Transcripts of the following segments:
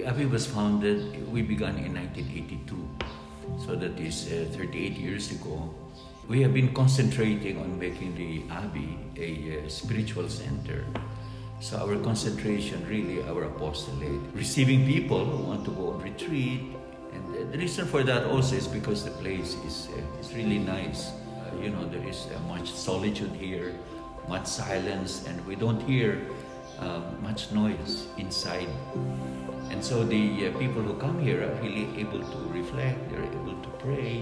The Abbey was founded, we began in 1982, so that is 38 years ago. We have been concentrating on making the Abbey a spiritual center. So our concentration, really our apostolate, receiving people who want to go on retreat. And the reason for that also is because the place is really nice. There is much solitude here, much silence, and we don't hear much noise inside. And so the people who come here are really able to reflect, they're able to pray,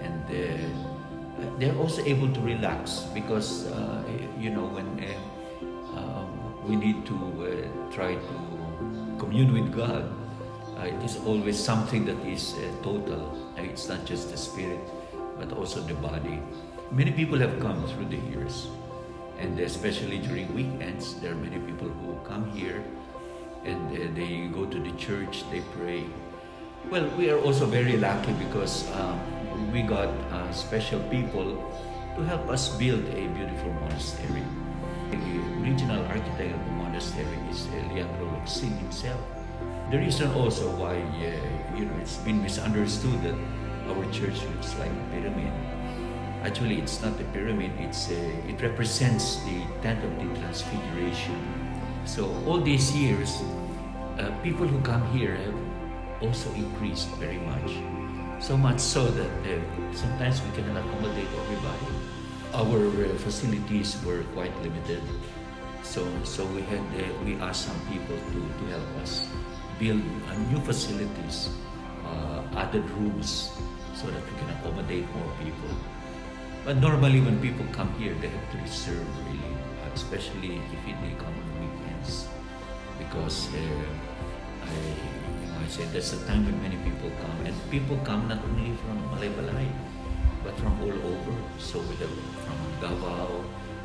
and they're also able to relax because, when we need to try to commune with God, it is always something that is total. It's not just the spirit, but also the body. Many people have come through the years, and especially during weekends, there are many people who come here and they go to the church, they pray. Well, we are also very lucky because we got special people to help us build a beautiful monastery. The original architect of the monastery is Leandro Locsin himself. The reason also why it's been misunderstood that our church looks like a pyramid. Actually, it's not a pyramid. It represents the tent of the Transfiguration. So all these years, people who come here have also increased very much. So much so that sometimes we cannot accommodate everybody. Our facilities were quite limited. So we asked some people to help us build new facilities, added rooms, so that we can accommodate more people. But normally when people come here, they have to reserve really, especially if they come on weekends. Because I say that's the time when many people come. And people come not only from Malaybalay, but from all over. So we have from Davao,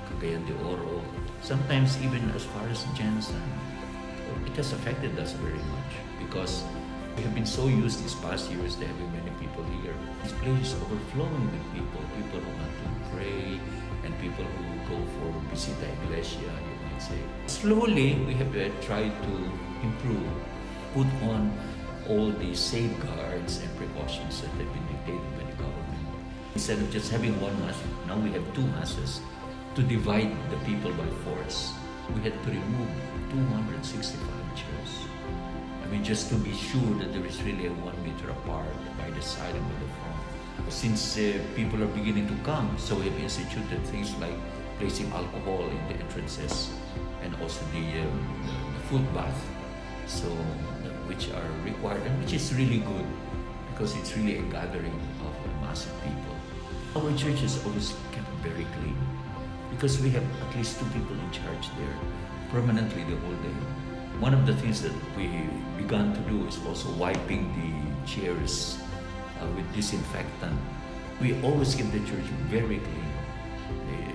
Cagayan de Oro, sometimes even as far as Jensen. It has affected us very much because we have been so used these past years to having many people here. This place is overflowing with people who want to pray and people who go for visita iglesia, you might say. Slowly, we have tried to improve, put on all the safeguards and precautions that have been dictated by the government. Instead of just having one mass, now we have two masses to divide the people by force. We had to remove 265 chairs. Just to be sure that there is really a 1 meter apart by the side and by the front. Since people are beginning to come, so we have instituted things like placing alcohol in the entrances and also the foot bath, so which are required and which is really good because it's really a gathering of massive people. Our church is always kept very clean because we have at least 2 people in charge there permanently the whole day. One of the things that we began to do is also wiping the chairs with disinfectant. We always keep the church very clean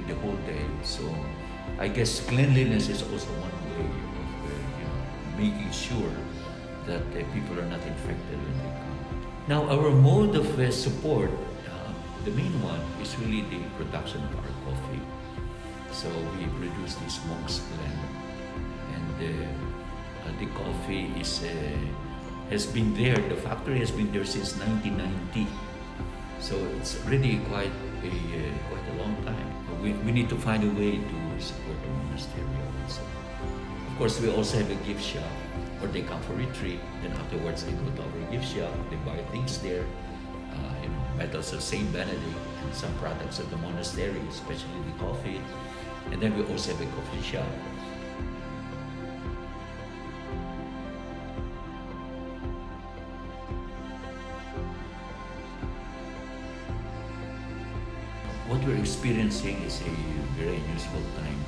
the whole day. So I guess cleanliness is also one way of making sure that people are not infected when they come. Now our mode of support, the main one is really the production of our coffee. So we produce this Monks blend, and the coffee has been there. The factory has been there since 1990, so it's really quite a long time. We need to find a way to support the monastery also. Of course, we also have a gift shop, or they come for retreat. Then afterwards, they go to our gift shop. They buy things there, medals of Saint Benedict and some products of the monastery, especially the coffee. And then we also have a coffee shop. What we're experiencing is a very unusual time,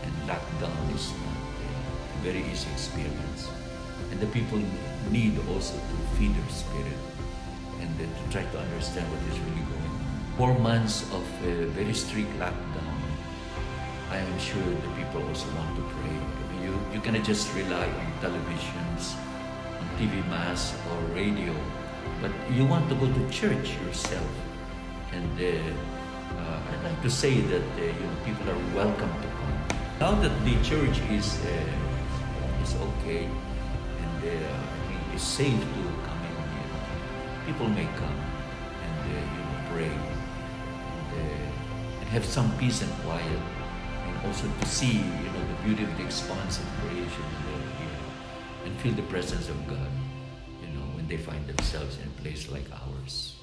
and lockdown is not a very easy experience. And the people need also to feed their spirit and to try to understand what is really going on. 4 months of a very strict lockdown, I am sure the people also want to pray. You cannot just rely on televisions, on TV mass or radio, but you want to go to church yourself. And I'd like to say that people are welcome to come. Now that the church is okay, and it's safe to come in. People may come and pray and have some peace and quiet, and also to see the beauty of the expanse of creation here, and feel the presence of God when they find themselves in a place like ours.